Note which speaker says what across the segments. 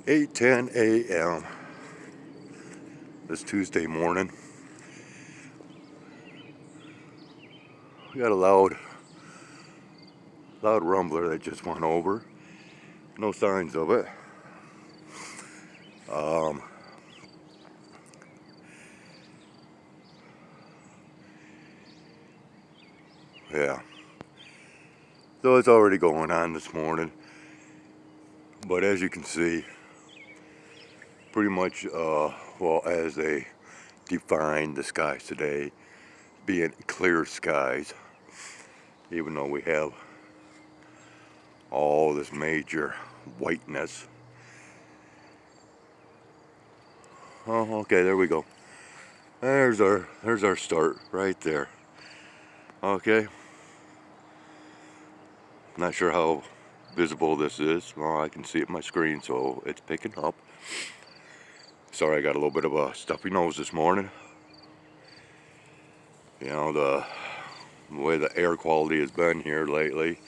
Speaker 1: 8:10 a.m. this Tuesday morning. We got a loud rumbler that just went over. No signs of it. Yeah. So it's already going on this morning. But as you can see, pretty much, as they define the skies today, being clear skies, even though we have all this major whiteness. Oh, okay, there we go. There's our start right there. Okay. Not sure how visible this is. Well, I can see it on my screen, so it's picking up. Sorry, I got a little bit of a stuffy nose this morning. You know, the way the air quality has been here lately.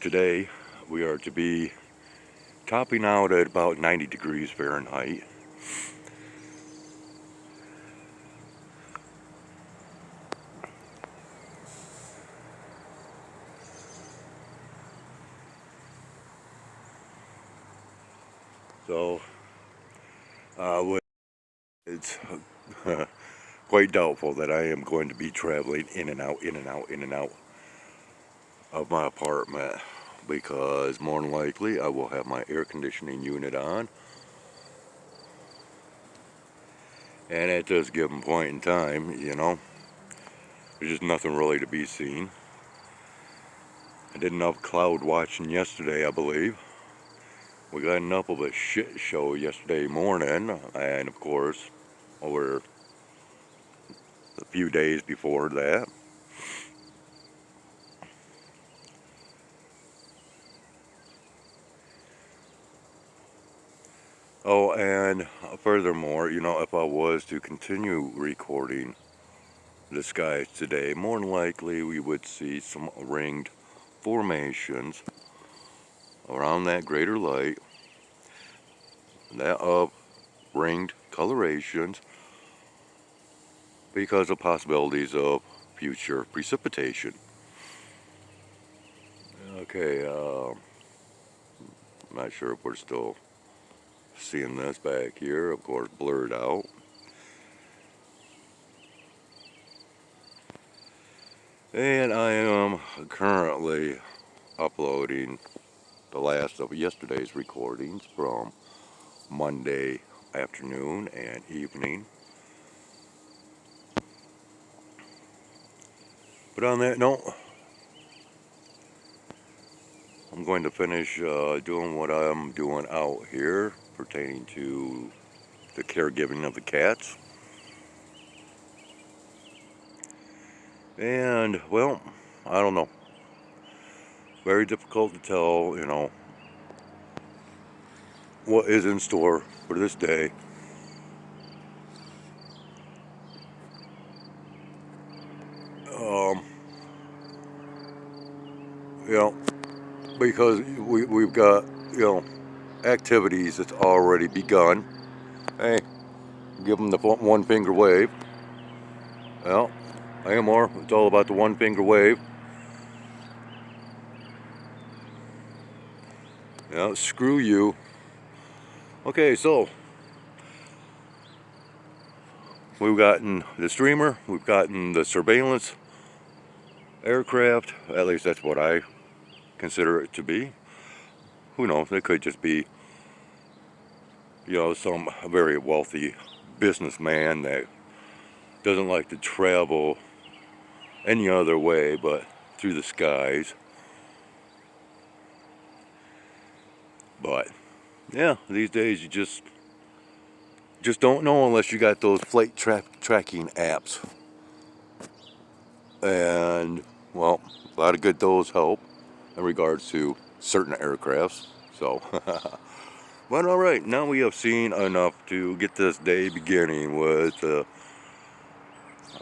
Speaker 1: Today, we are to be topping out at about 90 degrees Fahrenheit. So, it's quite doubtful that I am going to be traveling in and out of my apartment, because more than likely I will have my air conditioning unit on, and at this given point in time, you know, there's just nothing really to be seen. I did enough cloud watching yesterday, I believe. We got enough of a shit show yesterday morning, and of course over a few days before that. Oh, and furthermore, you know, if I was to continue recording the skies today, more than likely we would see some ringed formations around that greater light, that of ringed colorations, because of possibilities of future precipitation. Okay, I'm not sure if we're still seeing this back here, of course blurred out. And I am currently uploading the last of yesterday's recordings from Monday afternoon and evening. But on that note, I'm going to finish doing what I'm doing out here pertaining to the caregiving of the cats. And, well, I don't know. Very difficult to tell, you know, what is in store for this day. You know, because we've got, you know, activities that's already begun. Hey, give them the one finger wave. Well, AMR, it's all about the one finger wave. Yeah, screw you. Okay, so we've gotten the streamer, we've gotten the surveillance aircraft. At least that's what I consider it to be. Who knows? It could just be, you know, some very wealthy businessman that doesn't like to travel any other way but through the skies. But yeah, these days you just don't know unless you got those flight tracking apps. And, well, a lot of good those help in regards to certain aircrafts. So, but all right, now we have seen enough to get this day beginning with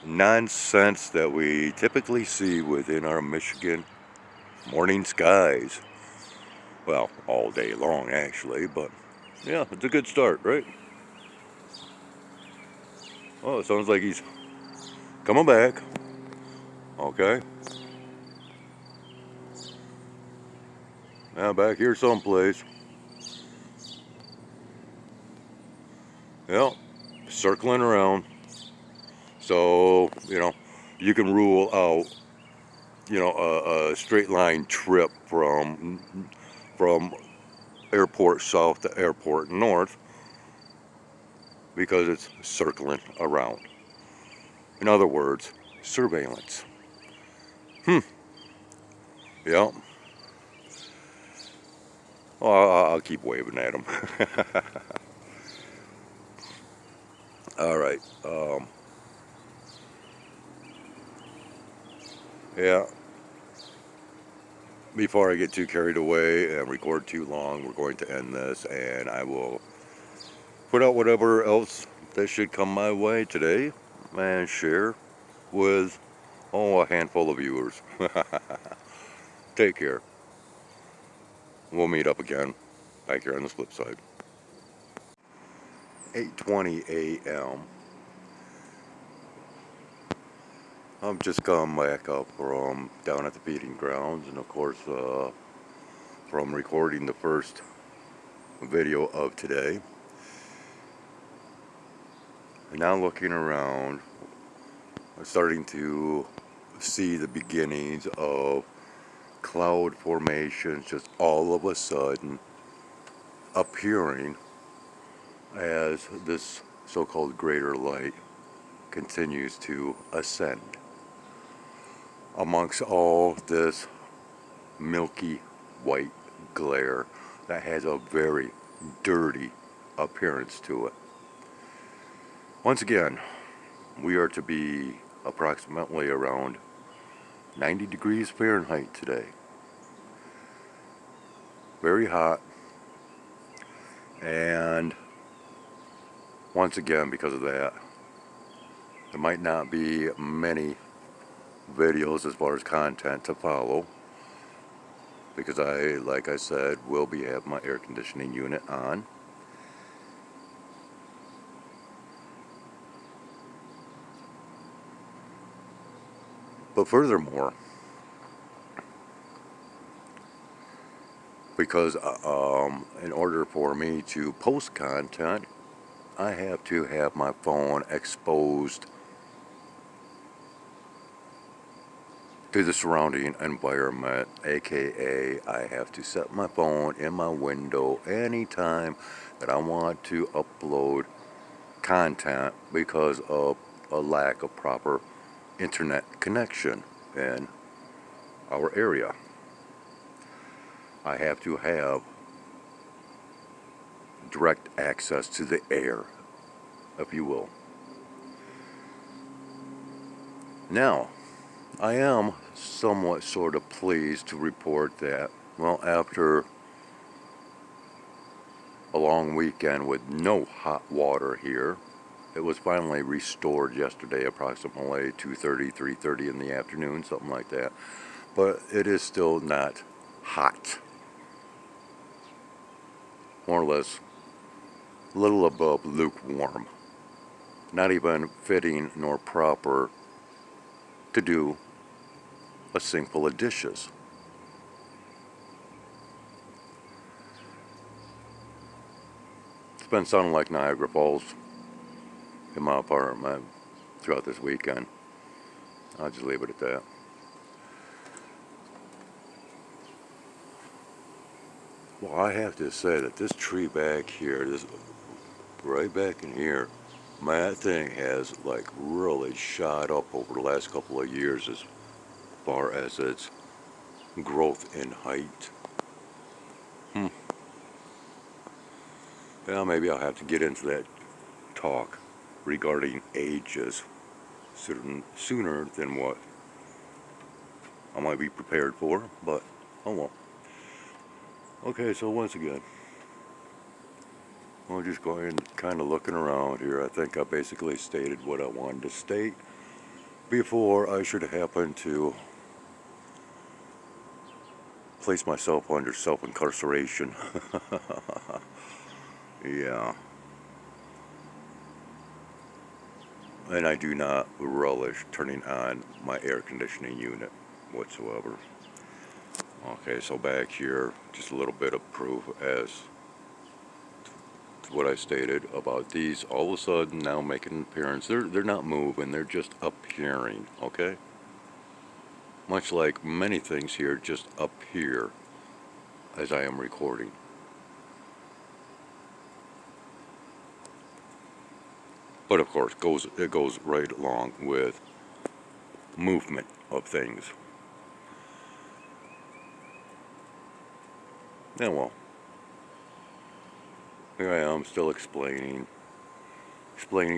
Speaker 1: nonsense that we typically see within our Michigan morning skies. Well, all day long actually, but Yeah, it's a good start, right? Oh, it sounds like he's coming back. Okay. Now back here someplace. Yep. Circling around. So, you can rule out, a straight line trip from airport south to airport north because it's circling around. In other words, surveillance. Yep. Oh, I'll keep waving at him. All right. Yeah. Before I get too carried away and record too long, we're going to end this, and I will put out whatever else that should come my way today and share with, a handful of viewers. Take care. We'll meet up again back here on the flip side. 8:20 a.m. I'm just come back up from down at the feeding grounds, and of course from recording the first video of today. And now looking around, I'm starting to see the beginnings of cloud formations just all of a sudden appearing as this so-called greater light continues to ascend. Amongst all this milky white glare that has a very dirty appearance to it. Once again, we are to be approximately around 90 degrees Fahrenheit today. Very hot. And once again, because of that, there might not be many videos as far as content to follow, because like I said, will be having my air conditioning unit on. But furthermore, because in order for me to post content, I have to have my phone exposed to the surrounding environment, aka I have to set my phone in my window anytime that I want to upload content because of a lack of proper internet connection in our area. I have to have direct access to the air, if you will. Now, I am somewhat sort of pleased to report that, well, after a long weekend with no hot water here, it was finally restored yesterday, approximately 2:30, 3:30 in the afternoon, something like that. But it is still not hot. More or less a little above lukewarm. Not even fitting nor proper to do a sink full of dishes. It's been sounding like Niagara Falls in my apartment throughout this weekend. I'll just leave it at that. Well, I have to say that this tree back here, this right back in here, that thing has like really shot up over the last couple of years as far as its growth in height. Yeah, maybe I'll have to get into that talk regarding ages sooner than what I might be prepared for, but oh well. Okay, so once again, I'm just going kind of looking around here. I think I basically stated what I wanted to state before I should happen to place myself under self-incarceration. Yeah. And I do not relish turning on my air conditioning unit whatsoever. Okay, so back here, just a little bit of proof as to what I stated about these all of a sudden now making an appearance. They're not moving, they're just appearing, okay? Much like many things here just appear as I am recording. But of course, it goes right along with movement of things. Yeah, well, here I am still explaining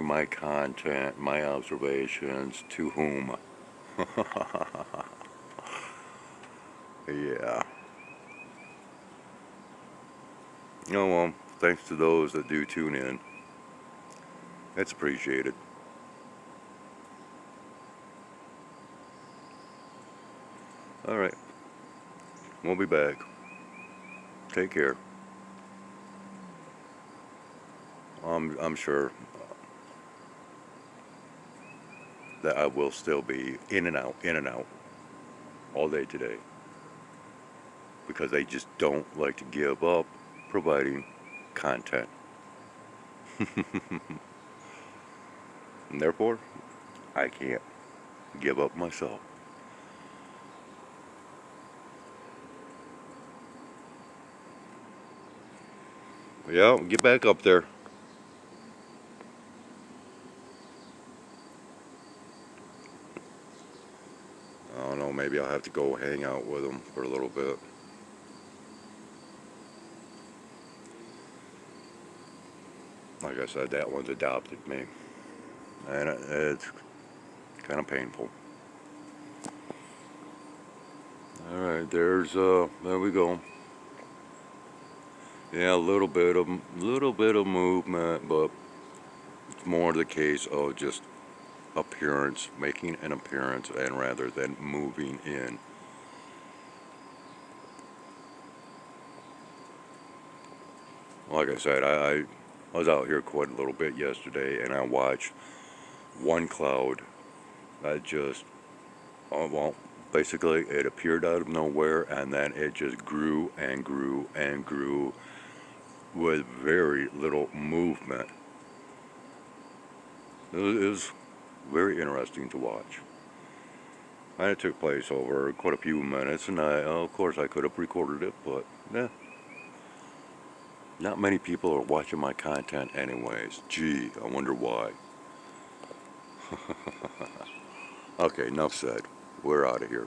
Speaker 1: my content, my observations to whom. Yeah. Oh well, thanks to those that do tune in. It's appreciated. Alright, we'll be back. Take care. I'm sure that I will still be in and out all day today. Because they just don't like to give up providing content. And therefore, I can't give up myself. Yeah, get back up there. I don't know, maybe I'll have to go hang out with them for a little bit. Like I said, that one's adopted me. And it's kind of painful. Alright, there we go. Yeah, a little bit of movement, but it's more the case of just appearance, making an appearance, and rather than moving in. Like I said, I was out here quite a little bit yesterday, and I watched one cloud that just, well, basically it appeared out of nowhere, and then it just grew and grew and grew with very little movement. It was very interesting to watch. And it took place over quite a few minutes, and of course I could have recorded it, but yeah. Not many people are watching my content anyways. Gee, I wonder why. Okay, enough said. We're out of here.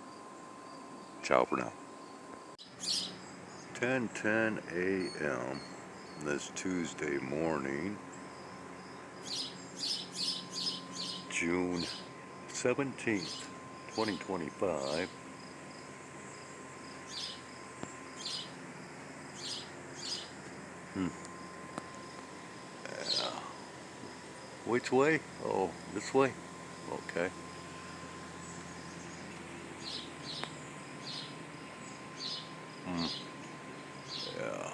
Speaker 1: Ciao for now. 10:10 a.m. this Tuesday morning, June 17th, 2025. Yeah. Which way? Oh, this way? Okay. Yeah.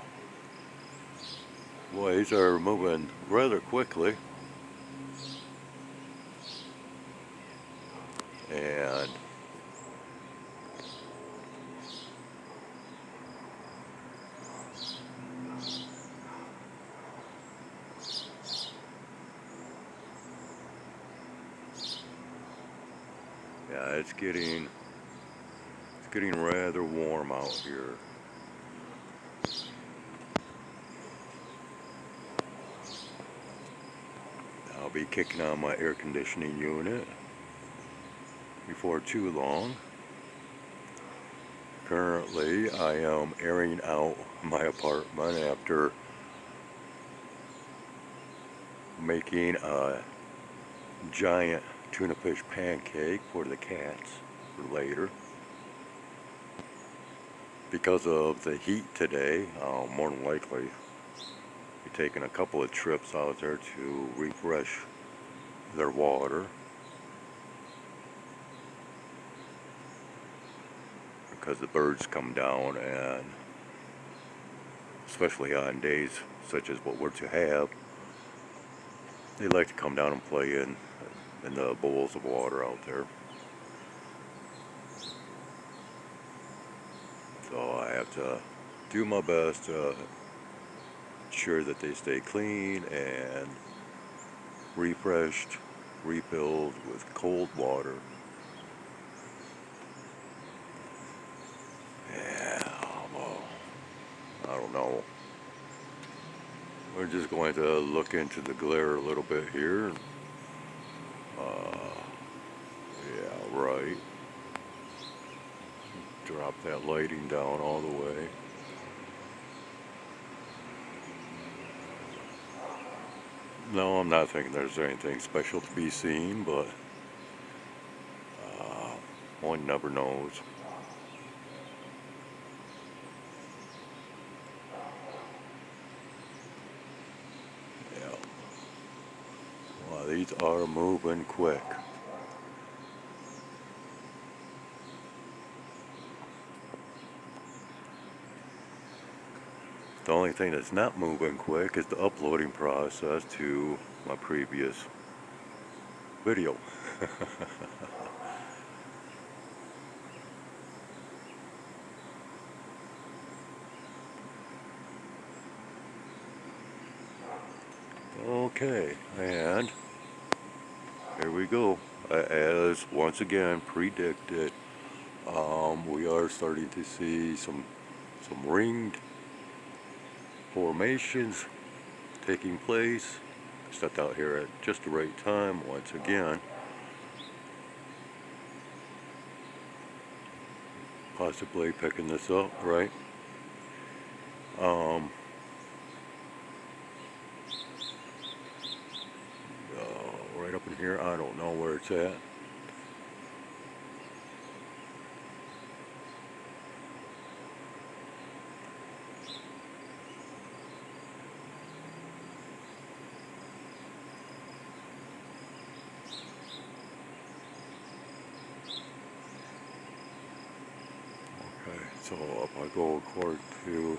Speaker 1: Boy, these are moving rather quickly. And yeah, it's getting rather warm out here. I'll be kicking on my air conditioning unit before too long. Currently, I am airing out my apartment after making a giant tuna fish pancake for the cats for later. Because of the heat today, I'll more than likely be taking a couple of trips out there to refresh their water. Because the birds come down, and especially on days such as what we're to have, they like to come down and play in the bowls of water out there. So I have to do my best to ensure that they stay clean and refreshed, refilled with cold water. Yeah, well, I don't know. We're just going to look into the glare a little bit here. Yeah, right. Drop that lighting down all the way. No, I'm not thinking there's anything special to be seen, but one never knows. Yeah. Well, these are moving quick. The only thing that's not moving quick is the uploading process to my previous video. Okay, and here we go. As once again predicted, we are starting to see some ringed formations taking place. Stepped out here at just the right time once again. Possibly picking this up, right? Right up in here, I don't know where it's at. Okay, so if I go according to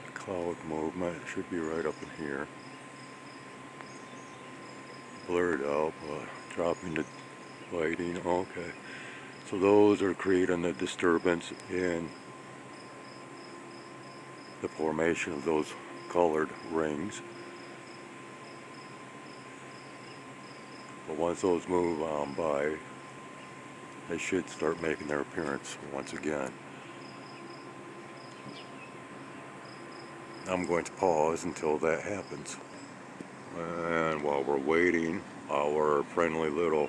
Speaker 1: the cloud movement, it should be right up in here. Blurred out, but dropping the lighting. Okay, so those are creating the disturbance in the formation of those colored rings. But once those move on by, they should start making their appearance once again. I'm going to pause until that happens. And while we're waiting, our friendly little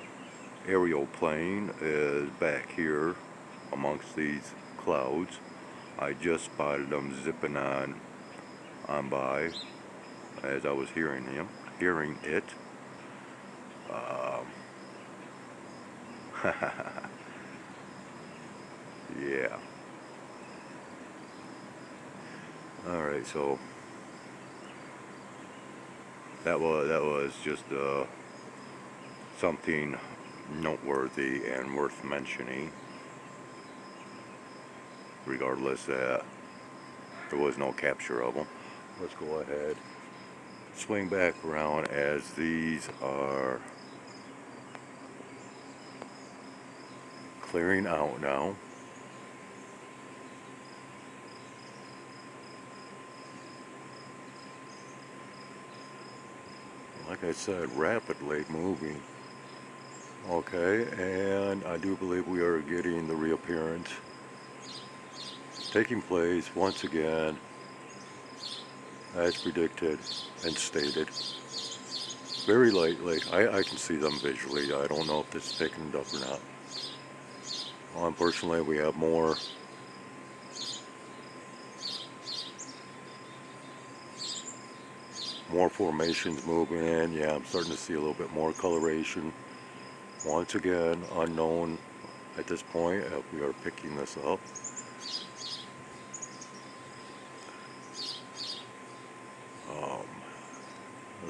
Speaker 1: aerial plane is back here amongst these clouds. I just spotted them zipping on by as I was hearing it. Yeah. Alright, so that was just something noteworthy and worth mentioning, regardless that there was no capture of them. Let's go ahead, swing back around as these are clearing out now. Like I said, rapidly moving. Okay, and I do believe we are getting the reappearance taking place once again as predicted and stated. Very lightly. I can see them visually. I don't know if this is picking it up or not. Well, unfortunately, we have more formations moving in. Yeah, I'm starting to see a little bit more coloration. Once again, unknown at this point if we are picking this up.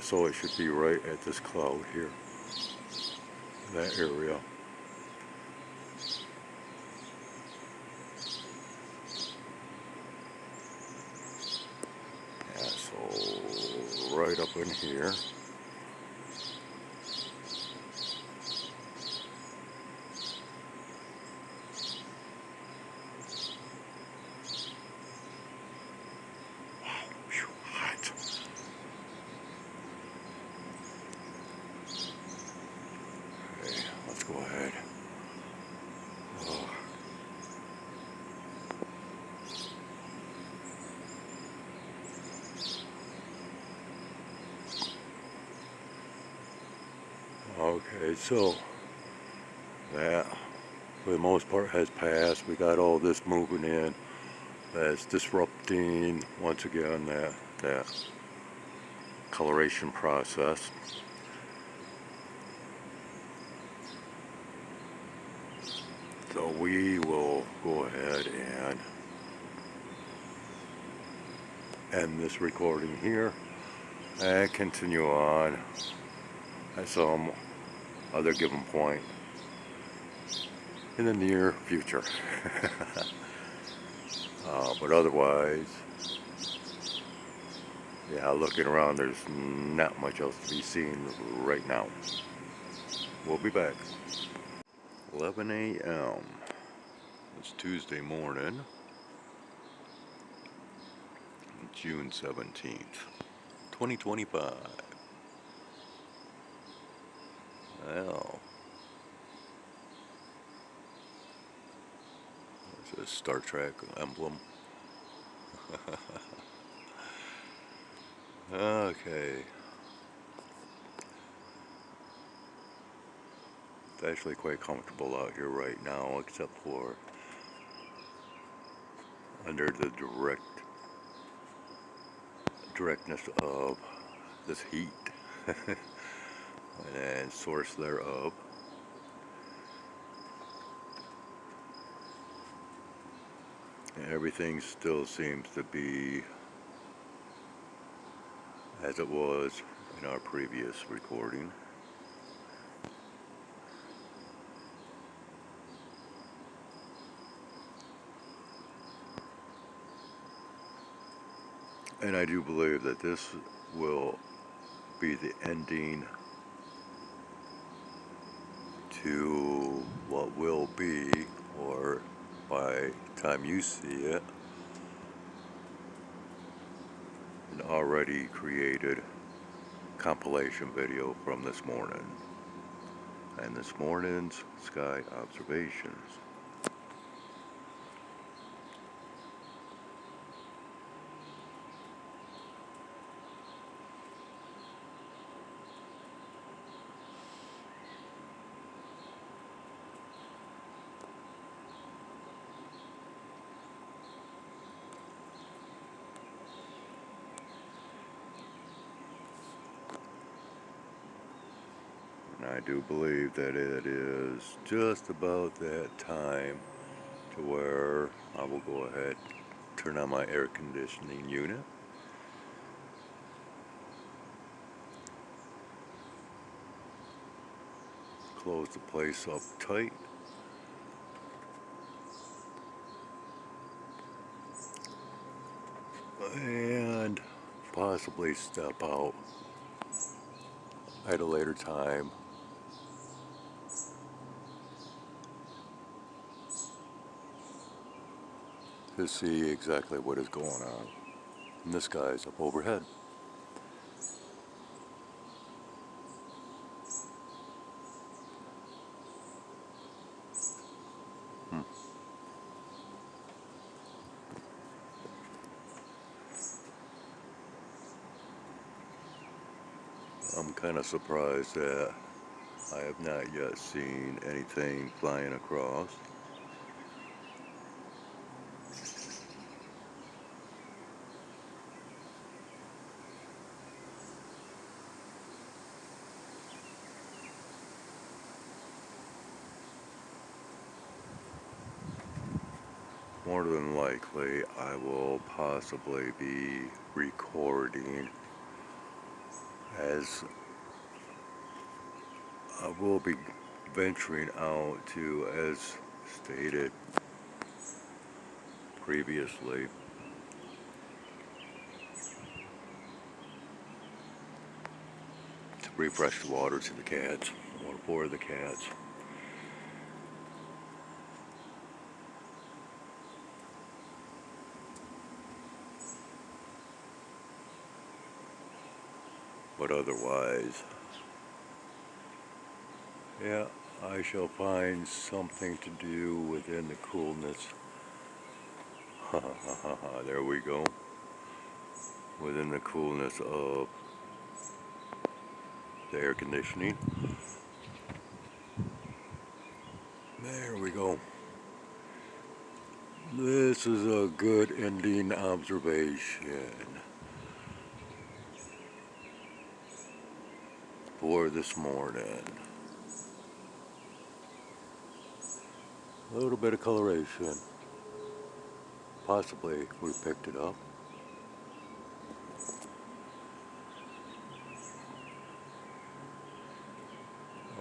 Speaker 1: So it should be right at this cloud here, that area. right up in here. Hot. Okay, let's go ahead. Oh. Okay, so that for the most part has passed. We got all this moving in. That's disrupting once again that coloration process. So we will go ahead and end this recording here and continue on at some other given point in the near future. But otherwise, yeah, looking around, there's not much else to be seen right now. We'll be back. 11 a.m. It's Tuesday morning, June 17th, 2025. Well, there's a Star Trek emblem. Okay. It's actually quite comfortable out here right now, except for under the directness of this heat and source thereof. Everything still seems to be as it was in our previous recording. And I do believe that this will be the ending to what will be, or by the time you see it, an already created compilation video from this morning and this morning's sky observations. And I do believe that it is just about that time to where I will go ahead, turn on my air conditioning unit, close the place up tight, and possibly step out at a later time to see exactly what is going on in the skies up overhead. I'm kind of surprised that I have not yet seen anything flying across. More than likely, I will possibly be recording, as I will be venturing out to, as stated previously, refresh the water to the cats, or for the cats. But otherwise, yeah, I shall find something to do within the coolness. There we go. Within the coolness of the air conditioning. There we go. This is a good ending observation for this morning. A little bit of coloration. Possibly we picked it up.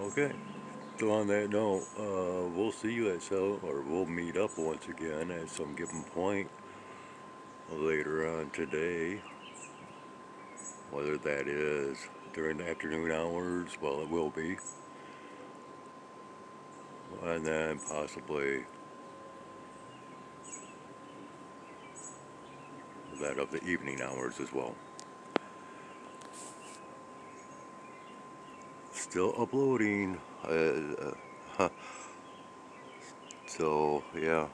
Speaker 1: Okay. So on that note, we'll see you at or we'll meet up once again at some given point later on today. Whether that is during the afternoon hours, well, it will be. And then possibly that of the evening hours as well. Still uploading. So, yeah.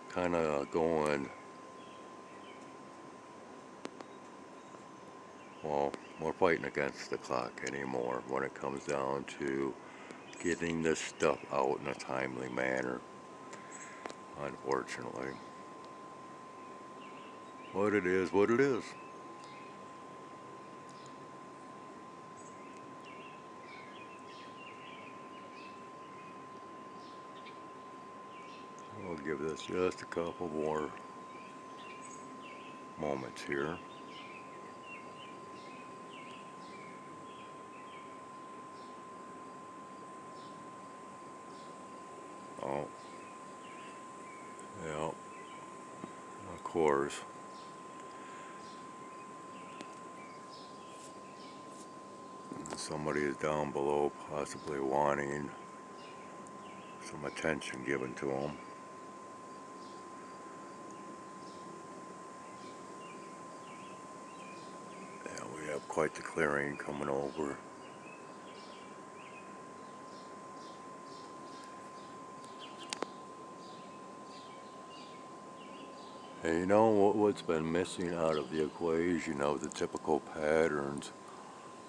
Speaker 1: Kind of going, well, we're fighting against the clock anymore when it comes down to getting this stuff out in a timely manner, unfortunately. What it is, what it is. I'll give this just a couple more moments here. Oh, yeah, of course. Somebody is down below possibly wanting some attention given to them. Yeah, we have quite the clearing coming over. And you know what's been missing out of the equation of the typical patterns,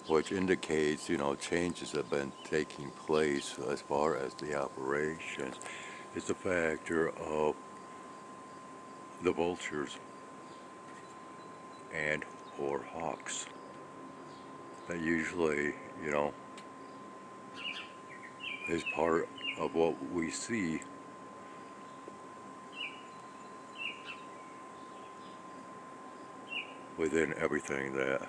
Speaker 1: which indicates, changes have been taking place as far as the operations, is the factor of the vultures and or hawks. That usually, is part of what we see within everything that,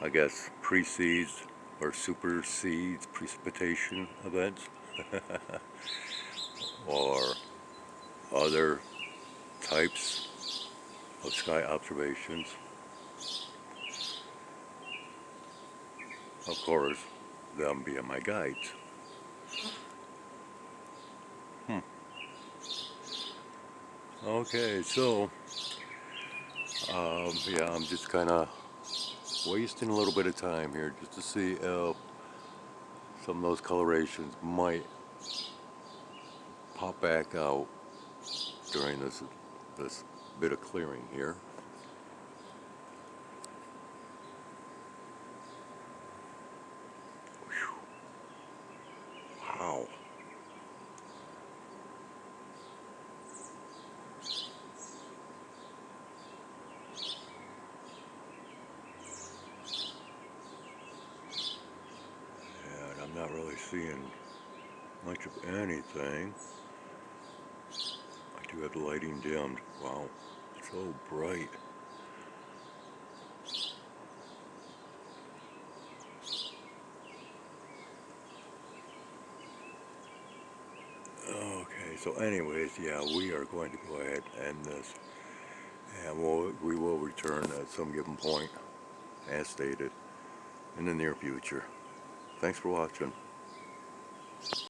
Speaker 1: I guess precedes or supersedes precipitation events or other types of sky observations. Of course, them being my guides. Okay, so, yeah, I'm just kind of wasting a little bit of time here just to see if some of those colorations might pop back out during this bit of clearing here. Wow. And I'm not really seeing much of anything. I do have the lighting dimmed. Wow, so bright. Okay, so anyways, yeah, we are going to go ahead and end this. And we will return at some given point as stated, in the near future. Thanks for watching.